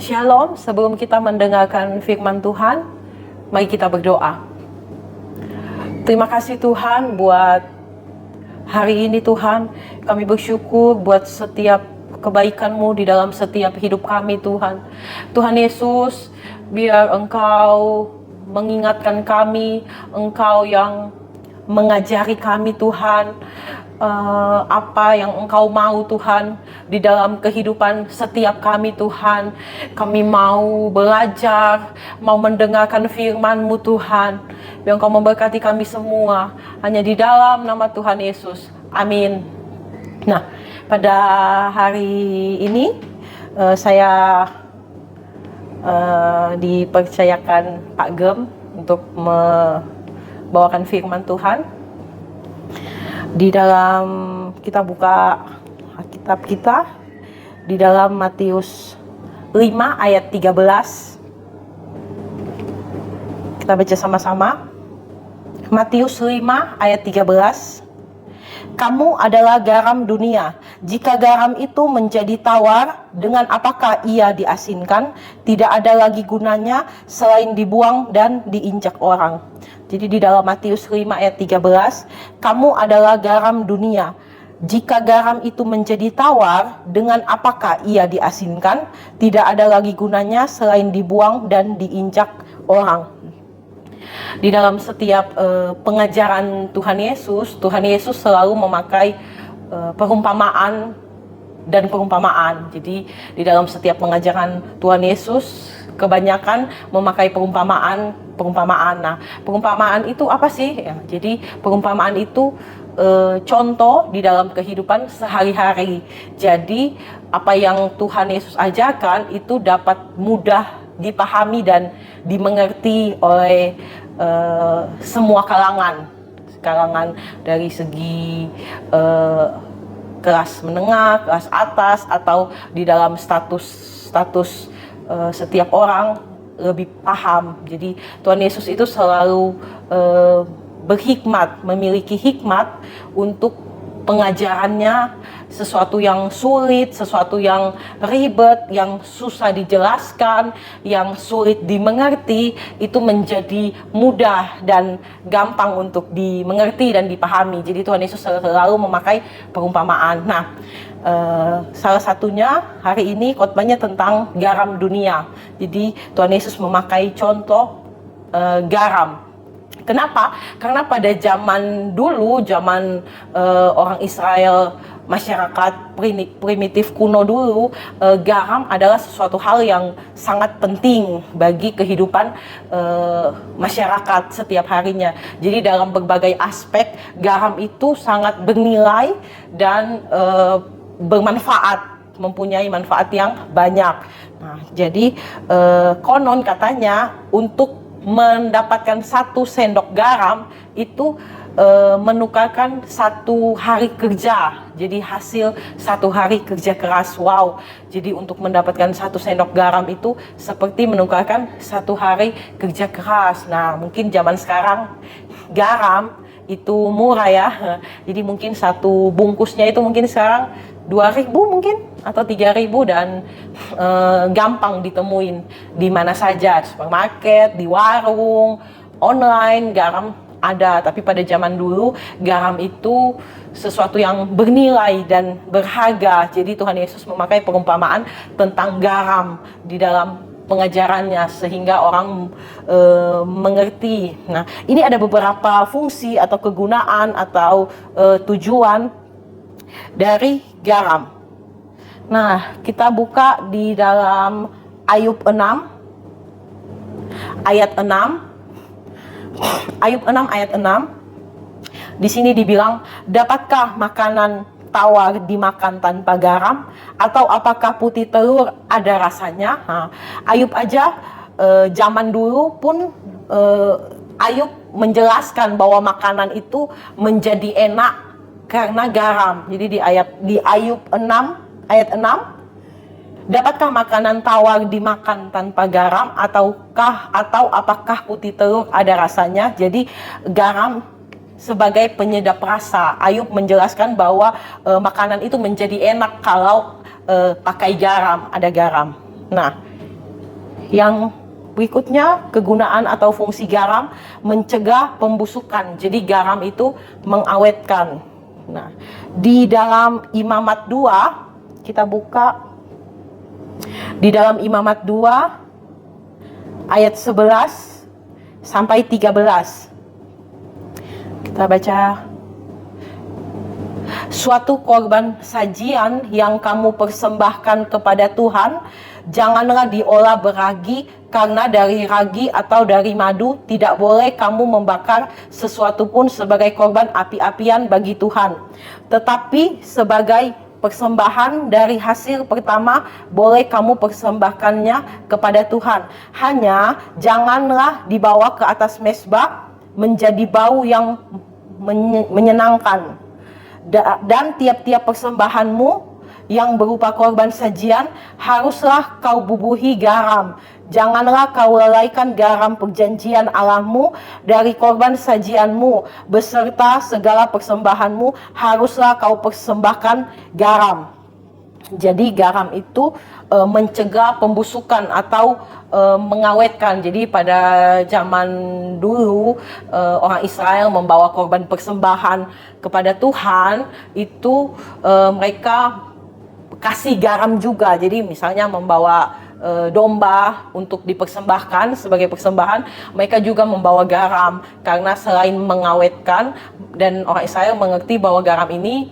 Shalom, sebelum kita mendengarkan firman Tuhan, mari kita berdoa. Terima kasih Tuhan buat hari ini Tuhan. Kami bersyukur buat setiap kebaikan-Mu di dalam setiap hidup kami Tuhan. Tuhan Yesus, biar Engkau mengingatkan kami, Engkau yang mengajari kami Tuhan, apa yang Engkau mau Tuhan di dalam kehidupan setiap kami Tuhan. Kami mau belajar, mau mendengarkan firman-Mu Tuhan. Biar Engkau memberkati kami semua, hanya di dalam nama Tuhan Yesus. Amin. Nah, pada hari ini saya dipercayakan Pak Gem untuk membawakan firman Tuhan. Di dalam kita buka Alkitab kita di dalam Matius 5 ayat 13. Kita baca sama-sama. Matius 5 ayat 13. Kamu adalah garam dunia. Jika garam itu menjadi tawar, dengan apakah ia diasinkan? Tidak ada lagi gunanya selain dibuang dan diinjak orang. Jadi di dalam Matius 5 ayat 13, kamu adalah garam dunia. Jika garam itu menjadi tawar, dengan apakah ia diasinkan? Tidak ada lagi gunanya selain dibuang dan diinjak orang. Di dalam setiap pengajaran Tuhan Yesus selalu memakai perumpamaan dan perumpamaan. Jadi di dalam setiap pengajaran Tuhan Yesus kebanyakan memakai perumpamaan. Nah, perumpamaan itu apa sih? Ya, jadi perumpamaan itu contoh di dalam kehidupan sehari-hari. Jadi apa yang Tuhan Yesus ajarkan itu dapat mudah dipahami dan dimengerti oleh semua kalangan dari segi kelas menengah, kelas atas, atau di dalam status setiap orang lebih paham. Jadi Tuhan Yesus itu selalu berhikmat, memiliki hikmat untuk pengajarannya. Sesuatu yang sulit, sesuatu yang ribet, yang susah dijelaskan, yang sulit dimengerti, itu menjadi mudah dan gampang untuk dimengerti dan dipahami. Jadi Tuhan Yesus selalu memakai perumpamaan. Nah, salah satunya hari ini khotbahnya tentang garam dunia. Jadi Tuhan Yesus memakai contoh garam. Kenapa? Karena pada zaman dulu, zaman orang Israel, masyarakat primitif kuno dulu, garam adalah sesuatu hal yang sangat penting bagi kehidupan masyarakat setiap harinya. Jadi dalam berbagai aspek, garam itu sangat bernilai dan bermanfaat, mempunyai manfaat yang banyak. Nah, jadi konon katanya untuk mendapatkan 1 sendok garam itu menukarkan 1 hari kerja. Jadi hasil 1 hari kerja keras. Wow. Jadi untuk mendapatkan 1 sendok garam itu seperti menukarkan 1 hari kerja keras. Nah, mungkin zaman sekarang garam itu murah ya. Jadi mungkin 1 bungkusnya itu mungkin sekarang 2.000 mungkin atau 3.000 dan gampang ditemuin di mana saja, supermarket, di warung, online, garam ada. Tapi pada zaman dulu garam itu sesuatu yang bernilai dan berharga. Jadi Tuhan Yesus memakai perumpamaan tentang garam di dalam pengajarannya sehingga orang mengerti. Nah, ini ada beberapa fungsi atau kegunaan atau tujuan dari garam. Nah, kita buka di dalam Ayub 6 ayat 6. Ayub 6 ayat 6. Di sini dibilang, dapatkah makanan tawar dimakan tanpa garam, atau apakah putih telur ada rasanya? Nah, Ayub aja zaman dulu pun Ayub menjelaskan bahwa makanan itu menjadi enak karena garam. Jadi di Ayub 6 ayat 6, dapatkah makanan tawar dimakan tanpa garam, atau apakah putih telur ada rasanya? Jadi garam sebagai penyedap rasa. Ayub menjelaskan bahwa makanan itu menjadi enak kalau pakai garam, ada garam. Nah, Yang berikutnya, kegunaan atau fungsi garam mencegah pembusukan. Jadi garam itu mengawetkan. Nah, di dalam Imamat 2, kita buka di dalam Imamat 2 ayat 11 sampai 13. Kita baca. Suatu korban sajian yang kamu persembahkan kepada Tuhan, janganlah diolah beragi, karena dari ragi atau dari madu tidak boleh kamu membakar sesuatu pun sebagai korban api-apian bagi Tuhan. Tetapi sebagai persembahan dari hasil pertama boleh kamu persembahkannya kepada Tuhan. Hanya janganlah dibawa ke atas mezbah menjadi bau yang menyenangkan. Dan tiap-tiap persembahanmu yang berupa korban sajian haruslah kau bubuhi garam. Janganlah kau lalaikan garam perjanjian Allahmu dari korban sajianmu, beserta segala persembahanmu haruslah kau persembahkan garam. Jadi garam itu mencegah pembusukan atau mengawetkan. Jadi pada zaman dulu orang Israel membawa korban persembahan kepada Tuhan itu mereka kasih garam juga. Jadi misalnya membawa domba untuk dipersembahkan sebagai persembahan, mereka juga membawa garam karena selain mengawetkan, dan orang Israel mengerti bahwa garam ini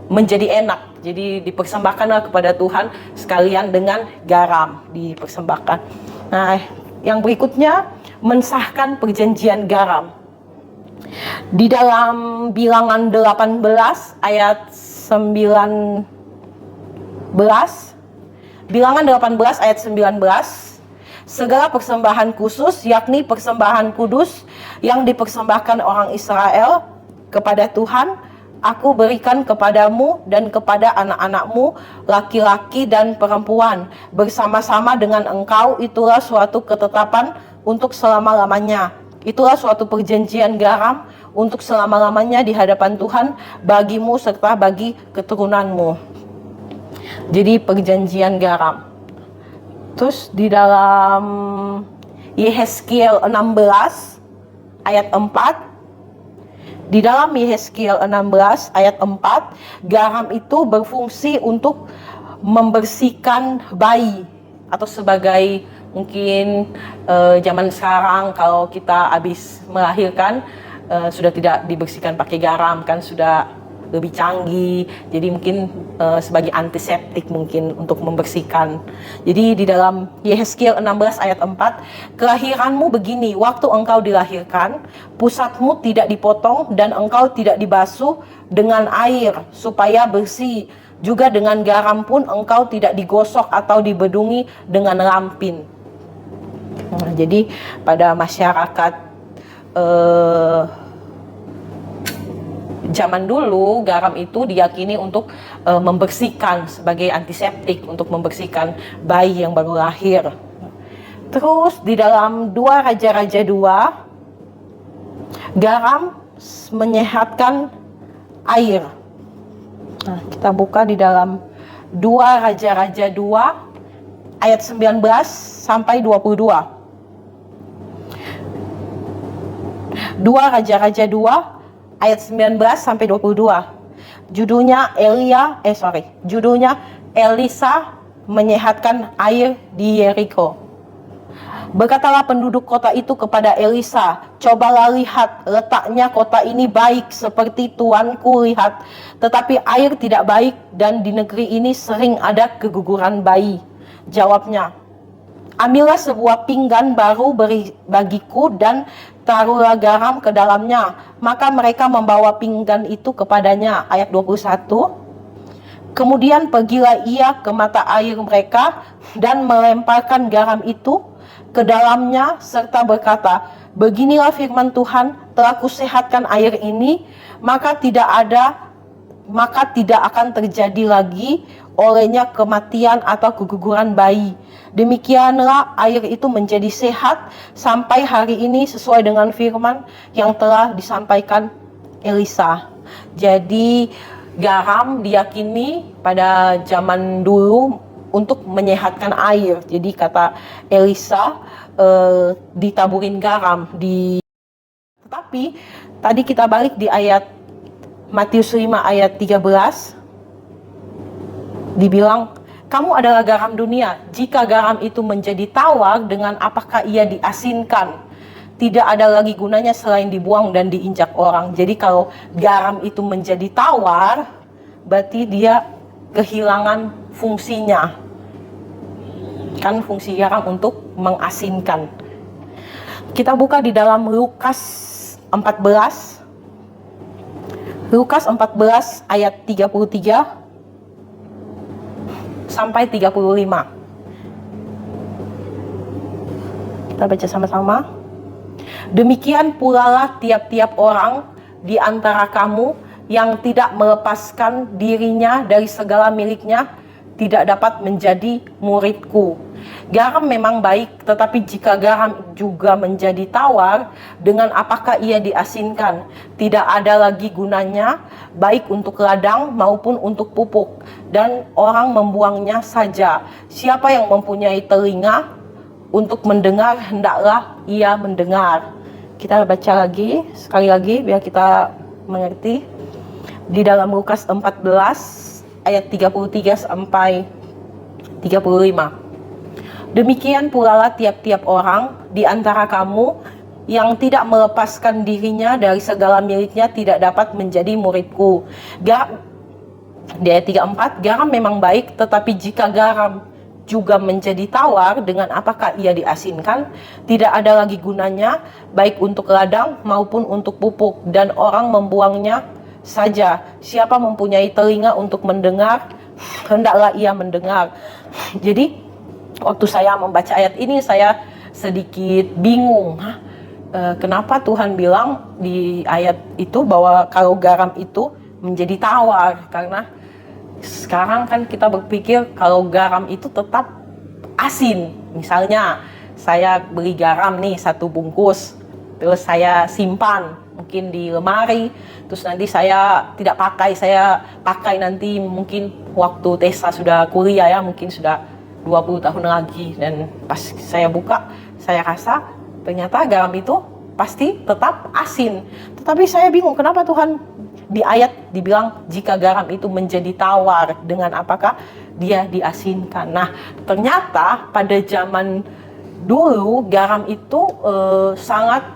menjadi enak, jadi dipersembahkanlah kepada Tuhan sekalian dengan garam dipersembahkan. Nah, yang berikutnya mensahkan perjanjian garam. Di dalam Bilangan 18 ayat 19, Bilangan 18 ayat 19, segala persembahan khusus, yakni persembahan kudus yang dipersembahkan orang Israel kepada Tuhan, aku berikan kepadamu dan kepada anak-anakmu, laki-laki dan perempuan, bersama-sama dengan engkau. Itulah suatu ketetapan untuk selama-lamanya. Itulah suatu perjanjian garam untuk selama-lamanya di hadapan Tuhan, bagimu serta bagi keturunanmu. Jadi perjanjian garam. Terus di dalam Yehezkiel 16 ayat 4, di dalam Yehezkiel 16 ayat 4, garam itu berfungsi untuk membersihkan bayi, atau sebagai mungkin zaman sekarang kalau kita habis melahirkan sudah tidak dibersihkan pakai garam, kan sudah lebih canggih, jadi mungkin sebagai antiseptik mungkin untuk membersihkan. Jadi di dalam Yehezkiel 16 ayat 4, kelahiranmu begini, waktu engkau dilahirkan, pusatmu tidak dipotong dan engkau tidak dibasuh dengan air supaya bersih. Juga dengan garam pun engkau tidak digosok atau dibedungi dengan lampin. Nah, jadi pada masyarakat zaman dulu, garam itu diyakini untuk membersihkan, sebagai antiseptik untuk membersihkan bayi yang baru lahir. Terus di dalam 2 Raja-Raja 2, garam menyehatkan air. Nah, kita buka di dalam 2 Raja-Raja 2 ayat 19 sampai 22. 2 Raja-Raja 2 ayat 19 sampai 22. Judulnya Elisa menyehatkan air di Yeriko. Berkatalah penduduk kota itu kepada Elisa, cobalah lihat, letaknya kota ini baik seperti tuanku lihat, tetapi air tidak baik dan di negeri ini sering ada keguguran bayi. Jawabnya, ambillah sebuah pinggan baru bagiku dan taruhlah garam ke dalamnya. Maka mereka membawa pinggan itu kepadanya. Ayat 21. Kemudian pergilah ia ke mata air mereka dan melemparkan garam itu ke dalamnya serta berkata, beginilah firman Tuhan, telah kusehatkan air ini, maka tidak akan terjadi lagi olehnya kematian atau keguguran bayi. Demikianlah air itu menjadi sehat sampai hari ini sesuai dengan firman yang telah disampaikan Elisa. Jadi garam diyakini pada zaman dulu untuk menyehatkan air. Jadi kata Elisa, ditaburin garam di. Tetapi tadi kita balik di ayat Matius 5 ayat 13, dibilang, kamu adalah garam dunia. Jika garam itu menjadi tawar, dengan apakah ia diasinkan? Tidak ada lagi gunanya selain dibuang dan diinjak orang. Jadi kalau garam itu menjadi tawar, berarti dia kehilangan fungsinya. Kan fungsi garam untuk mengasinkan. Kita buka di dalam Lukas 14. Lukas 14 ayat 33 sampai 35. Kita baca sama-sama. Demikian pula lah tiap-tiap orang di antara kamu yang tidak melepaskan dirinya dari segala miliknya tidak dapat menjadi muridku. Garam memang baik, tetapi jika garam juga menjadi tawar, dengan apakah ia diasinkan? Tidak ada lagi gunanya, baik untuk ladang maupun untuk pupuk, dan orang membuangnya saja. Siapa yang mempunyai telinga untuk mendengar, hendaklah ia mendengar. Kita baca lagi, sekali lagi, biar kita mengerti. Di dalam Lukas 14 ayat 33 sampai 35. Demikian pula lah tiap-tiap orang di antara kamu yang tidak melepaskan dirinya dari segala miliknya tidak dapat menjadi muridku. Di ayat 34, garam memang baik, tetapi jika garam juga menjadi tawar, dengan apakah ia diasinkan? Tidak ada lagi gunanya, baik untuk ladang maupun untuk pupuk, dan orang membuangnya saja. Siapa mempunyai telinga untuk mendengar, hendaklah ia mendengar. Jadi waktu saya membaca ayat ini, saya sedikit bingung. Kenapa Tuhan bilang di ayat itu bahwa kalau garam itu menjadi tawar? Karena sekarang kan kita berpikir kalau garam itu tetap asin. Misalnya saya beli garam nih 1 bungkus, terus saya simpan mungkin di lemari, terus nanti saya tidak pakai, saya pakai nanti mungkin waktu Tessa sudah kuliah ya, mungkin sudah 20 tahun lagi, dan pas saya buka, saya rasa ternyata garam itu pasti tetap asin. Tetapi saya bingung, kenapa Tuhan di ayat dibilang jika garam itu menjadi tawar, dengan apakah dia diasinkan? Nah, ternyata pada zaman dulu garam itu sangat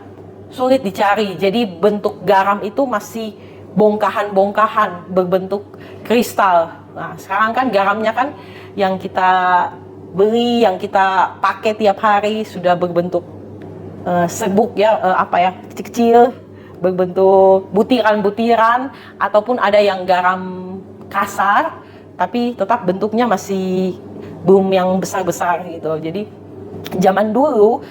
sulit dicari. Jadi bentuk garam itu masih bongkahan-bongkahan berbentuk kristal. Nah, sekarang kan garamnya kan yang kita beli, yang kita pakai tiap hari sudah berbentuk serbuk ya, kecil-kecil, berbentuk butiran-butiran, ataupun ada yang garam kasar tapi tetap bentuknya masih belum yang besar-besar gitu. Jadi zaman dulu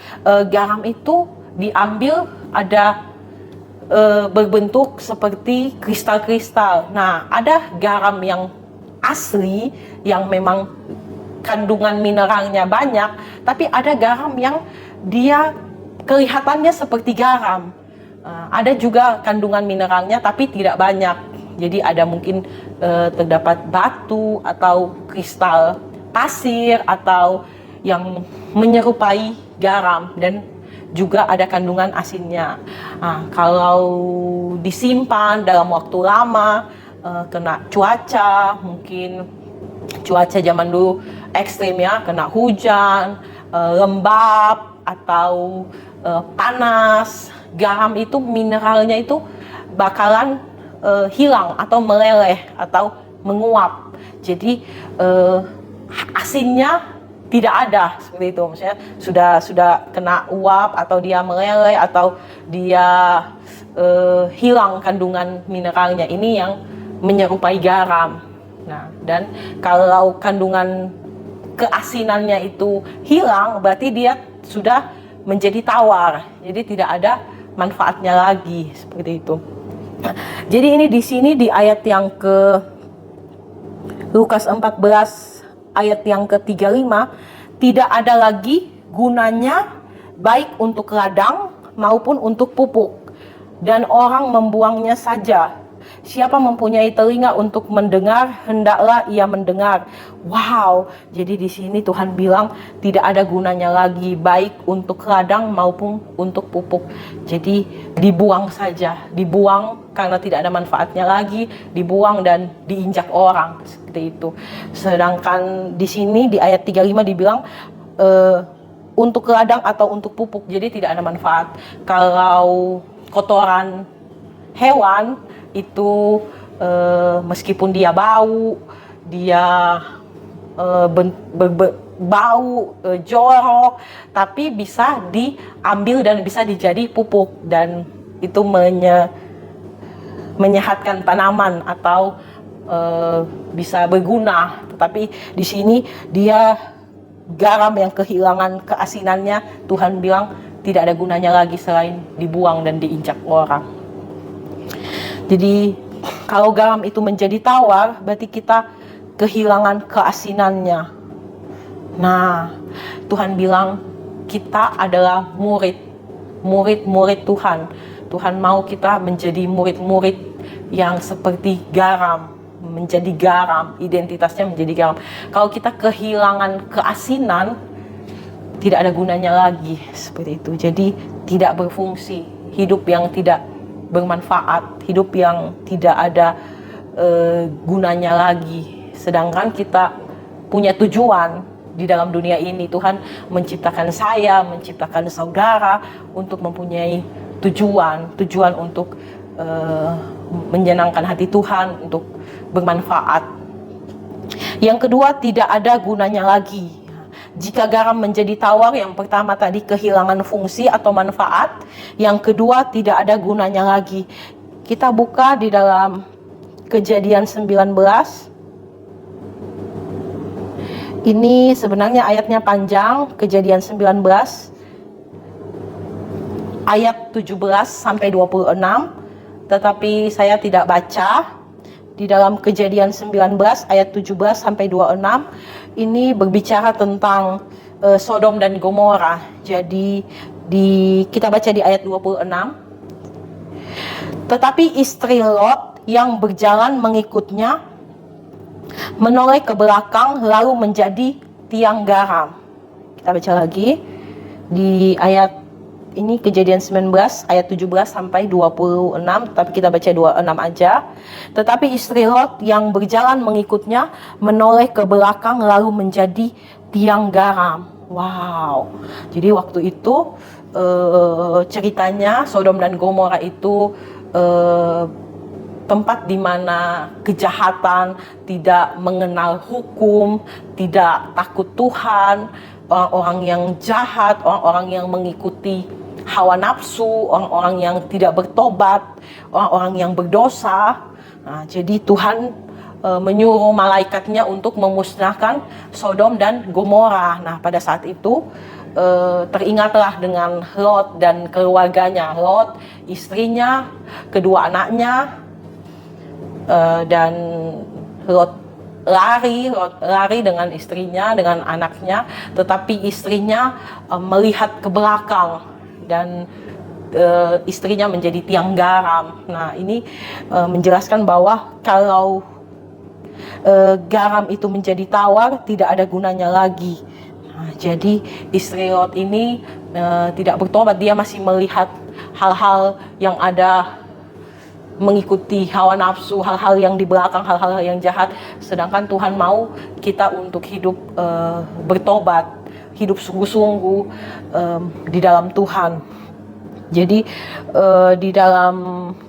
garam itu diambil ada berbentuk seperti kristal-kristal. Nah, ada garam yang asli yang memang kandungan mineralnya banyak, tapi ada garam yang dia kelihatannya seperti garam. Ada juga kandungan mineralnya tapi tidak banyak. Jadi ada mungkin terdapat batu atau kristal pasir atau yang menyerupai garam, dan juga ada kandungan asinnya. Kalau disimpan dalam waktu lama, kena cuaca, mungkin cuaca zaman dulu ekstrim ya, kena hujan, lembab atau panas, garam itu mineralnya itu bakalan hilang atau meleleh atau menguap. Jadi asinnya tidak ada seperti itu. Maksudnya sudah kena uap atau dia meleleh atau dia hilang kandungan mineralnya. Ini yang menyerupai garam. Nah, dan kalau kandungan keasinannya itu hilang, berarti dia sudah menjadi tawar. Jadi tidak ada manfaatnya lagi seperti itu. Nah, jadi ini di sini di ayat yang ke Lukas 14 ayat yang ke-35, tidak ada lagi gunanya baik untuk ladang maupun untuk pupuk, dan orang membuangnya saja. Siapa mempunyai telinga untuk mendengar, hendaklah ia mendengar. Wow, jadi di sini Tuhan bilang tidak ada gunanya lagi, baik untuk ladang maupun untuk pupuk. Jadi dibuang saja, dibuang karena tidak ada manfaatnya lagi, dibuang dan diinjak orang, seperti itu. Sedangkan di sini di ayat 35 dibilang untuk ladang atau untuk pupuk, jadi tidak ada manfaat. Kalau kotoran hewan itu meskipun dia bau, dia bau, jorok, tapi bisa diambil dan bisa dijadi pupuk, dan itu menyehatkan tanaman atau bisa berguna. Tetapi di sini dia garam yang kehilangan keasinannya, Tuhan bilang tidak ada gunanya lagi selain dibuang dan diinjak orang. Jadi kalau garam itu menjadi tawar, berarti kita kehilangan keasinannya. Nah, Tuhan bilang kita adalah murid-murid Tuhan. Tuhan mau kita menjadi murid-murid yang seperti garam, menjadi garam, identitasnya menjadi garam. Kalau kita kehilangan keasinan, tidak ada gunanya lagi, seperti itu. Jadi tidak berfungsi, hidup yang tidak bermanfaat, hidup yang tidak ada gunanya lagi. Sedangkan kita punya tujuan di dalam dunia ini. Tuhan menciptakan saya, menciptakan saudara untuk mempunyai tujuan untuk menyenangkan hati Tuhan, untuk bermanfaat. Yang kedua, tidak ada gunanya lagi. Jika garam menjadi tawar, yang pertama tadi kehilangan fungsi atau manfaat, yang kedua tidak ada gunanya lagi. Kita buka di dalam Kejadian 19. Ini sebenarnya ayatnya panjang, Kejadian 19 ayat 17 sampai 26, tetapi saya tidak baca. Di dalam Kejadian 19 ayat 17 sampai 26 ini berbicara tentang Sodom dan Gomora. Jadi kita baca di ayat 26. Tetapi istri Lot yang berjalan mengikutnya menoleh ke belakang lalu menjadi tiang garam. Kita baca lagi di ayat ini, Kejadian 19 ayat 17 sampai 26, tapi kita baca 26 aja. Tetapi istri Lot yang berjalan mengikutnya menoleh ke belakang lalu menjadi tiang garam. Wow. Jadi waktu itu ceritanya Sodom dan Gomora itu tempat di mana kejahatan, tidak mengenal hukum, tidak takut Tuhan, orang-orang yang jahat, orang-orang yang mengikuti hawa nafsu, orang-orang yang tidak bertobat, orang-orang yang berdosa. Nah, jadi Tuhan menyuruh malaikatnya untuk memusnahkan Sodom dan Gomora. Nah, pada saat itu teringatlah dengan Lot dan keluarganya. Lot, istrinya, kedua anaknya, dan Lot lari dengan istrinya, dengan anaknya, tetapi istrinya melihat ke belakang dan istrinya menjadi tiang garam. Nah, ini menjelaskan bahwa kalau garam itu menjadi tawar, tidak ada gunanya lagi. Nah, jadi istri Lot ini tidak bertobat, dia masih melihat hal-hal yang ada, mengikuti hawa nafsu, hal-hal yang di belakang, hal-hal yang jahat. Sedangkan Tuhan mau kita untuk hidup bertobat, hidup sungguh-sungguh di dalam Tuhan. Jadi di dalam,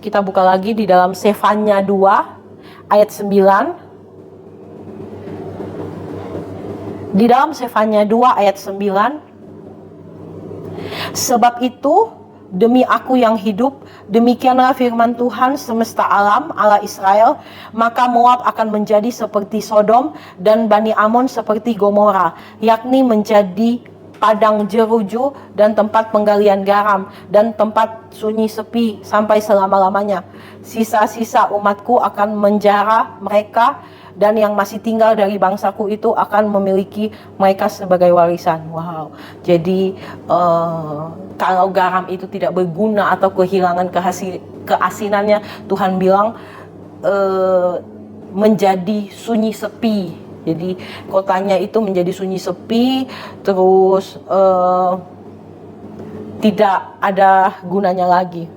kita buka lagi di dalam Sefanya 2 ayat 9. Di dalam Sefanya 2 ayat 9, sebab itu demi aku yang hidup, demikianlah firman Tuhan semesta alam, Allah Israel, maka Moab akan menjadi seperti Sodom dan Bani Amon seperti Gomora, yakni menjadi padang jeruju dan tempat penggalian garam dan tempat sunyi sepi sampai selama-lamanya. Sisa-sisa umatku akan menjara mereka, dan yang masih tinggal dari bangsaku itu akan memiliki mereka sebagai warisan. Wow. Jadi kalau garam itu tidak berguna atau kehilangan keasinannya, Tuhan bilang menjadi sunyi sepi. Jadi kotanya itu menjadi sunyi sepi, terus tidak ada gunanya lagi.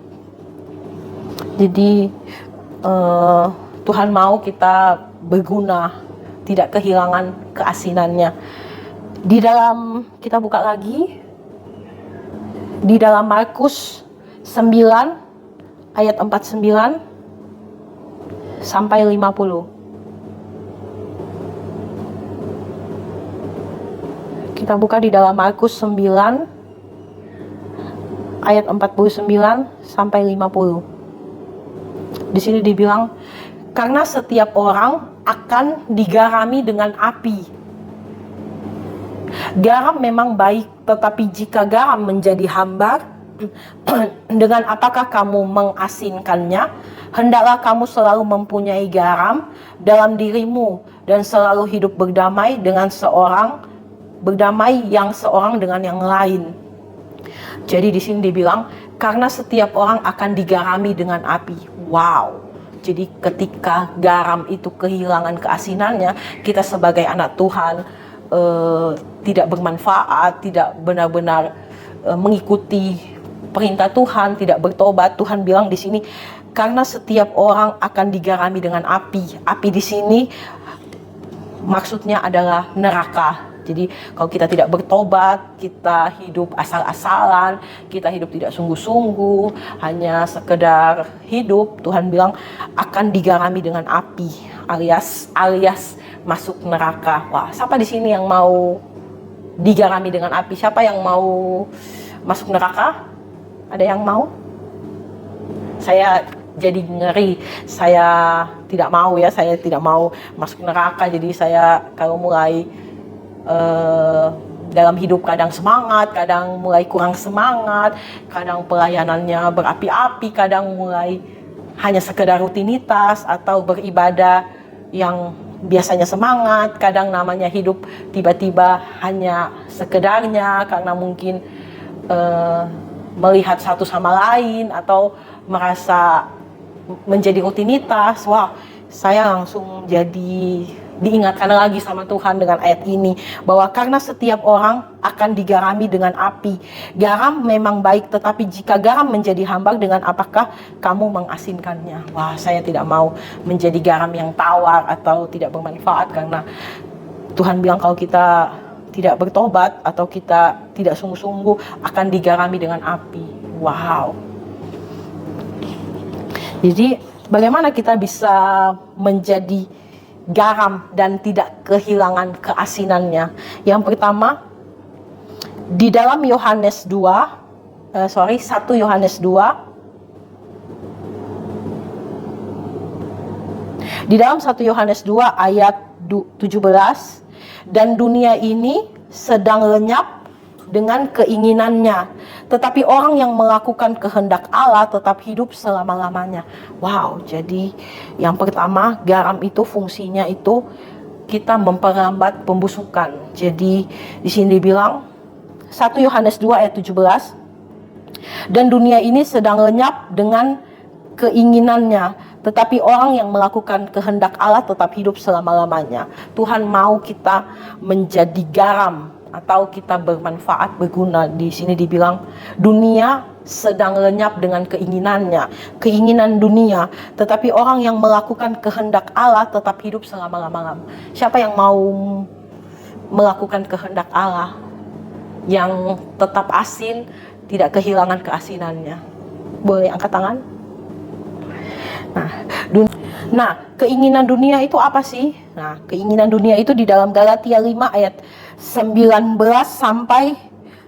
Jadi Tuhan mau kita berguna, tidak kehilangan keasinannya. Di dalam, kita buka lagi, di dalam Markus 9 ayat 49 sampai 50. Kita buka di dalam Markus 9 ayat 49 sampai 50. Di sini dibilang, karena setiap orang akan digarami dengan api. Garam memang baik, tetapi jika garam menjadi hambar, dengan apakah kamu mengasinkannya? Hendaklah kamu selalu mempunyai garam dalam dirimu dan selalu hidup berdamai yang seorang dengan yang lain. Jadi di sini dibilang, karena setiap orang akan digarami dengan api. Wow. Jadi ketika garam itu kehilangan keasinannya, kita sebagai anak Tuhan tidak bermanfaat, tidak benar-benar mengikuti perintah Tuhan, tidak bertobat. Tuhan bilang di sini, karena setiap orang akan digarami dengan api. Api di sini maksudnya adalah neraka. Jadi kalau kita tidak bertobat, kita hidup asal-asalan, kita hidup tidak sungguh-sungguh, hanya sekedar hidup, Tuhan bilang akan digarami dengan api, alias masuk neraka. Wah, siapa di sini yang mau digarami dengan api? Siapa yang mau masuk neraka? Ada yang mau? Saya jadi ngeri, saya tidak mau ya, saya tidak mau masuk neraka. Jadi saya kalau mulai dalam hidup kadang semangat, kadang mulai kurang semangat, kadang pelayanannya berapi-api, kadang mulai hanya sekedar rutinitas atau beribadah yang biasanya semangat, kadang namanya hidup tiba-tiba hanya sekedarnya karena mungkin melihat satu sama lain atau merasa menjadi rutinitas. Wah, saya langsung jadi diingatkan lagi sama Tuhan dengan ayat ini, bahwa karena setiap orang akan digarami dengan api. Garam memang baik, tetapi jika garam menjadi hambar, dengan apakah kamu mengasinkannya? Wah, saya tidak mau menjadi garam yang tawar atau tidak bermanfaat, karena Tuhan bilang kalau kita tidak bertobat atau kita tidak sungguh-sungguh akan digarami dengan api. Wow. Jadi bagaimana kita bisa menjadi garam dan tidak kehilangan keasinannya? Yang pertama, di dalam Yohanes 2, 1 Yohanes 2, di dalam 1 Yohanes 2 ayat 17, dan dunia ini sedang lenyap dengan keinginannya, tetapi orang yang melakukan kehendak Allah tetap hidup selama-lamanya. Wow, jadi yang pertama, garam itu fungsinya itu kita memperlambat pembusukan. Jadi di sini dibilang 1 Yohanes 2 ayat 17, dan dunia ini sedang lenyap dengan keinginannya, tetapi orang yang melakukan kehendak Allah tetap hidup selama-lamanya. Tuhan mau kita menjadi garam atau kita bermanfaat, berguna. Di sini dibilang dunia sedang lenyap dengan keinginannya, keinginan dunia, tetapi orang yang melakukan kehendak Allah tetap hidup selama-lamanya. Siapa yang mau melakukan kehendak Allah, yang tetap asin, tidak kehilangan keasinannya? Boleh angkat tangan? Nah, keinginan dunia itu apa sih? Nah, keinginan dunia itu di dalam Galatia 5 ayat 19 sampai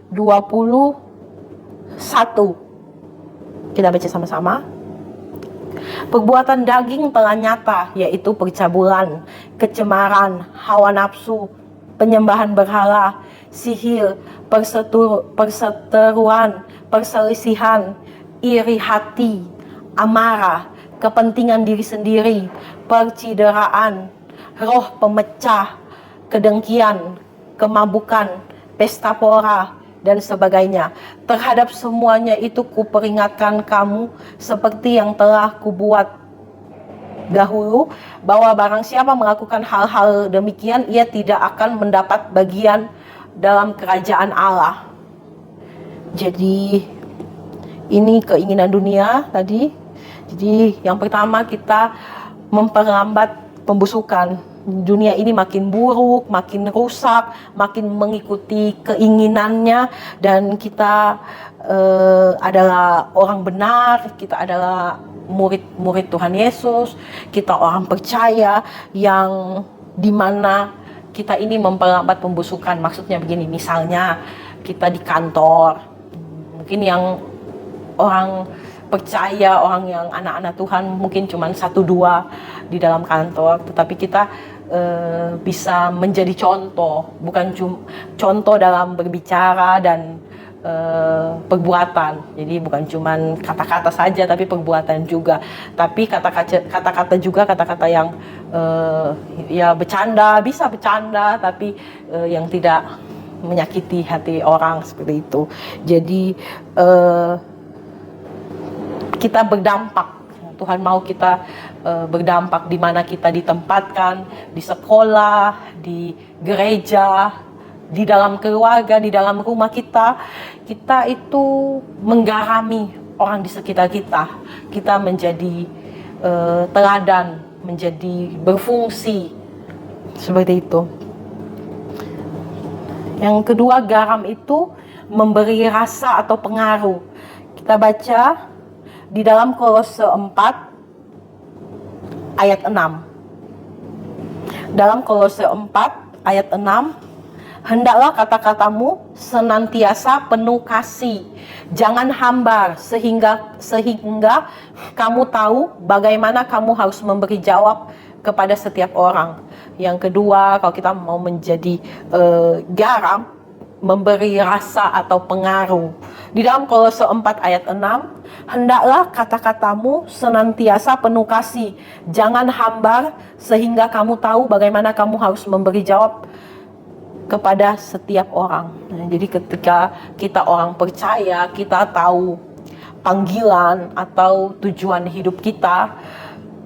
21. Kita baca sama-sama. Perbuatan daging telah nyata, yaitu percabulan, kecemaran, hawa nafsu, penyembahan berhala, sihir, perseteruan, perselisihan, iri hati, amarah, kepentingan diri sendiri, percideraan, roh pemecah, kedengkian, kemabukan, pesta pora, dan sebagainya. Terhadap semuanya itu kuperingatkan kamu, seperti yang telah kubuat dahulu bahwa barang siapa melakukan hal-hal demikian, ia tidak akan mendapat bagian dalam kerajaan Allah. Jadi ini keinginan dunia tadi. Jadi yang pertama, kita memperlambat pembusukan. Dunia ini makin buruk, makin rusak, makin mengikuti keinginannya, dan kita adalah orang benar, kita adalah murid-murid Tuhan Yesus, kita orang percaya yang dimana kita ini memperlambat pembusukan. Maksudnya begini, misalnya kita di kantor, mungkin yang orang percaya, orang yang anak-anak Tuhan mungkin cuma 1-2 di dalam kantor, tetapi kita bisa menjadi contoh, bukan cuma contoh dalam berbicara dan perbuatan. Jadi bukan cuma kata-kata saja, tapi perbuatan juga. Tapi kata-kata juga, kata-kata yang ya bercanda, bisa bercanda, tapi yang tidak menyakiti hati orang, seperti itu. Jadi kita berdampak. Tuhan mau kita berdampak di mana kita ditempatkan, di sekolah, di gereja, di dalam keluarga, di dalam rumah kita. Kita itu menggarami orang di sekitar kita. Kita menjadi teladan, menjadi berfungsi, seperti itu. Yang kedua, garam itu memberi rasa atau pengaruh. Kita baca di dalam Kolose 4 ayat 6. Dalam Kolose 4 ayat 6, hendaklah kata-katamu senantiasa penuh kasih, jangan hambar, sehingga kamu tahu bagaimana kamu harus memberi jawab kepada setiap orang. Yang kedua, kalau kita mau menjadi garam, memberi rasa atau pengaruh. Di dalam Kolose 4 ayat 6, hendaklah kata-katamu senantiasa penuh kasih, jangan hambar, sehingga kamu tahu bagaimana kamu harus memberi jawab kepada setiap orang. Nah, jadi ketika kita orang percaya, kita tahu panggilan atau tujuan hidup kita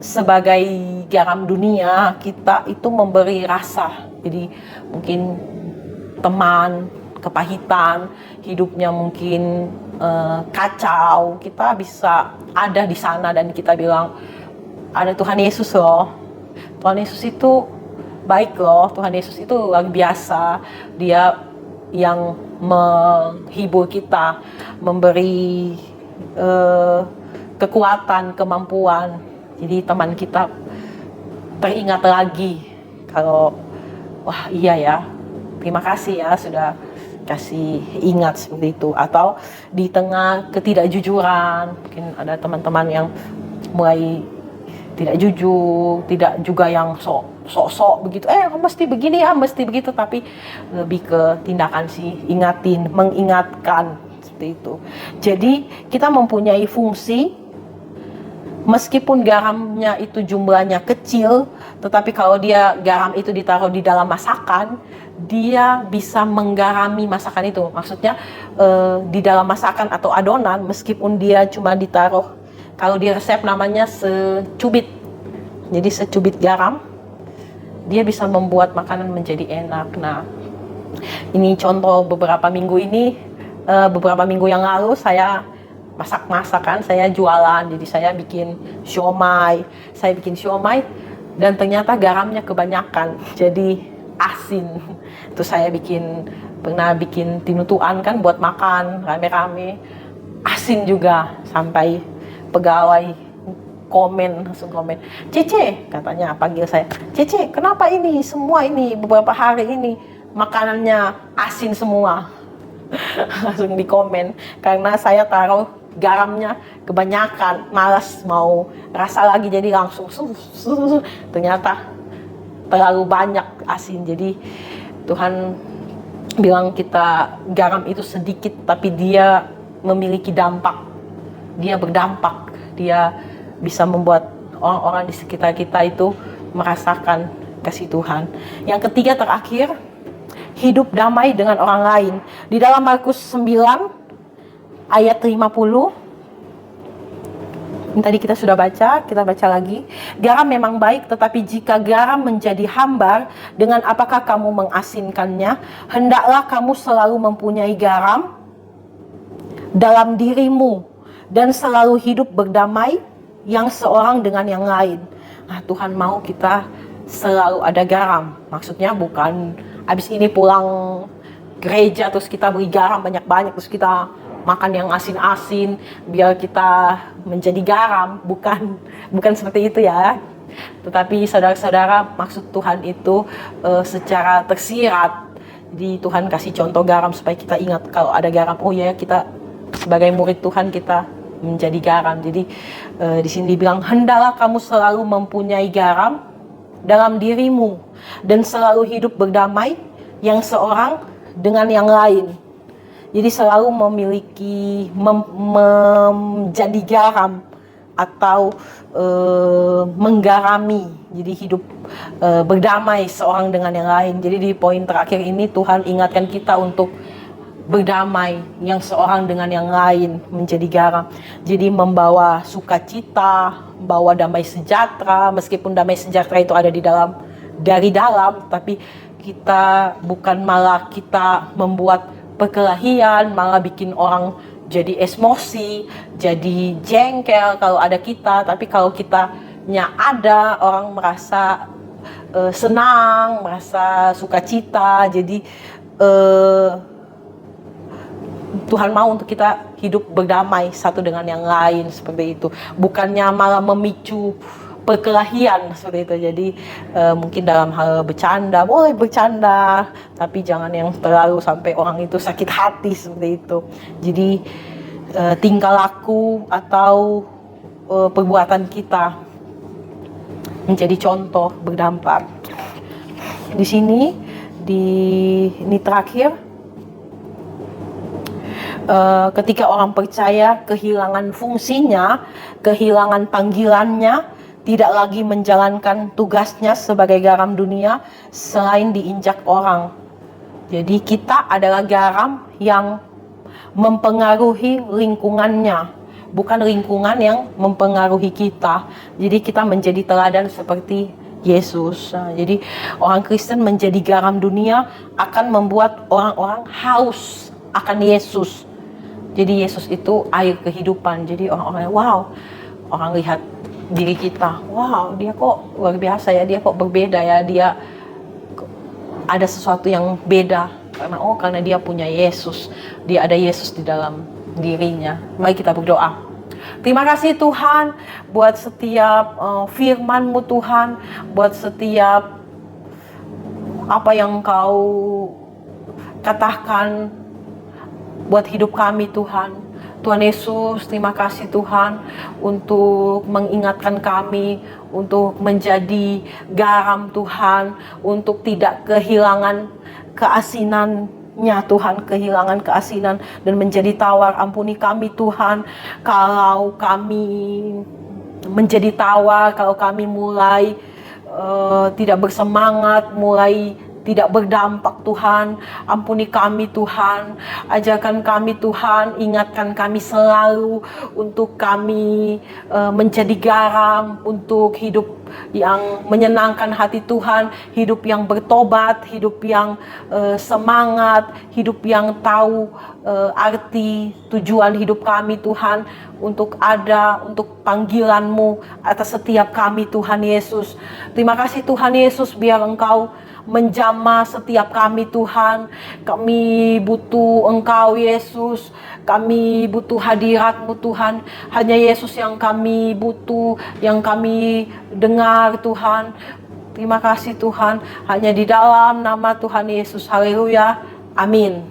sebagai garam dunia, kita itu memberi rasa. Jadi mungkin teman kepahitan, hidupnya mungkin kacau, kita bisa ada di sana dan kita bilang, ada Tuhan Yesus loh. Tuhan Yesus itu baik loh, Tuhan Yesus itu luar biasa. Dia yang menghibur kita, memberi kekuatan, kemampuan. Jadi teman kita teringat lagi kalau, wah iya ya, terima kasih ya sudah kasih ingat seperti itu. Atau di tengah ketidakjujuran, mungkin ada teman-teman yang mulai tidak jujur, tidak juga yang sok-sok begitu, mesti begini ya, mesti begitu, tapi lebih ke tindakan sih, mengingatkan seperti itu. Jadi kita mempunyai fungsi, meskipun garamnya itu jumlahnya kecil, tetapi kalau dia garam itu ditaruh di dalam masakan, dia bisa menggarami masakan itu. Maksudnya di dalam masakan atau adonan, meskipun dia cuma ditaruh, kalau di resep namanya secubit, jadi secubit garam, dia bisa membuat makanan menjadi enak. Nah, ini contoh beberapa minggu yang lalu saya masakan, saya jualan. Jadi saya bikin siomay, dan ternyata garamnya kebanyakan, jadi asin. Terus saya pernah bikin tinutuan kan buat makan rame-rame, asin juga, sampai pegawai langsung komen, Cece, katanya panggil saya, Cece, kenapa ini semua ini beberapa hari ini makanannya asin semua? Langsung dikomen karena saya taruh garamnya kebanyakan, malas mau rasa lagi, jadi langsung ternyata terlalu banyak asin. Jadi Tuhan bilang kita garam itu sedikit, tapi dia memiliki dampak, dia berdampak, dia bisa membuat orang-orang di sekitar kita itu merasakan kasih Tuhan. Yang ketiga, terakhir, hidup damai dengan orang lain. Di dalam Markus 9 ayat 50, Yang tadi kita sudah baca, kita baca lagi. Garam memang baik, tetapi jika garam menjadi hambar, dengan apakah kamu mengasinkannya? Hendaklah kamu selalu mempunyai garam dalam dirimu dan selalu hidup berdamai yang seorang dengan yang lain. Nah, Tuhan mau kita selalu ada garam. Maksudnya bukan abis ini pulang gereja terus kita beri garam banyak-banyak terus kita makan yang asin-asin biar kita menjadi garam, bukan seperti itu ya. Tetapi saudara-saudara, maksud Tuhan itu secara tersirat. Jadi Tuhan kasih contoh garam supaya kita ingat kalau ada garam, oh ya, kita sebagai murid Tuhan kita menjadi garam. Jadi di sini dibilang, hendaklah kamu selalu mempunyai garam dalam dirimu dan selalu hidup berdamai yang seorang dengan yang lain. Jadi selalu memiliki menjadi garam atau menggarami. Jadi hidup berdamai seorang dengan yang lain. Jadi di poin terakhir ini Tuhan ingatkan kita untuk berdamai yang seorang dengan yang lain, menjadi garam. Jadi membawa sukacita, membawa damai sejahtera, meskipun damai sejahtera itu ada dari dalam, tapi kita bukan malah kita membuat perkelahian, malah bikin orang jadi emosi, jadi jengkel kalau ada kita. Tapi kalau kitanya ada, orang merasa senang, merasa sukacita. Jadi Tuhan mau untuk kita hidup berdamai satu dengan yang lain, seperti itu. Bukannya malah memicu perkelahian seperti itu. Jadi mungkin dalam hal bercanda, boleh bercanda, tapi jangan yang terlalu sampai orang itu sakit hati seperti itu. Jadi tingkah laku atau perbuatan kita menjadi contoh berdampak. Di sini ini terakhir, ketika orang percaya kehilangan fungsinya, kehilangan panggilannya, tidak lagi menjalankan tugasnya sebagai garam dunia selain diinjak orang. Jadi kita adalah garam yang mempengaruhi lingkungannya, bukan lingkungan yang mempengaruhi kita. Jadi kita menjadi teladan seperti Yesus. Nah, jadi orang Kristen menjadi garam dunia akan membuat orang-orang haus akan Yesus. Jadi Yesus itu air kehidupan. Jadi orang-orang, wow, orang lihat diri kita, wow, dia kok luar biasa ya, dia kok berbeda ya, dia ada sesuatu yang beda karena dia punya Yesus, dia ada Yesus di dalam dirinya. Mari kita berdoa. Terima kasih Tuhan buat setiap firman-Mu Tuhan, buat setiap apa yang Kau katakan buat hidup kami Tuhan. Tuhan Yesus, terima kasih Tuhan untuk mengingatkan kami untuk menjadi garam Tuhan, untuk tidak kehilangan keasinannya Tuhan, kehilangan keasinan dan menjadi tawar. Ampuni kami Tuhan kalau kami menjadi tawar, kalau kami mulai tidak bersemangat, mulai tidak berdampak Tuhan. Ampuni kami Tuhan, ajarkan kami Tuhan, ingatkan kami selalu untuk kami menjadi garam, untuk hidup yang menyenangkan hati Tuhan, hidup yang bertobat, hidup yang semangat, hidup yang tahu arti tujuan hidup kami Tuhan, untuk panggilan-Mu atas setiap kami Tuhan Yesus. Terima kasih Tuhan Yesus, biar Engkau menjamah setiap kami Tuhan. Kami butuh Engkau Yesus, kami butuh hadirat-Mu Tuhan. Hanya Yesus yang kami butuh, yang kami dengar Tuhan. Terima kasih Tuhan, hanya di dalam nama Tuhan Yesus. Haleluya, amin.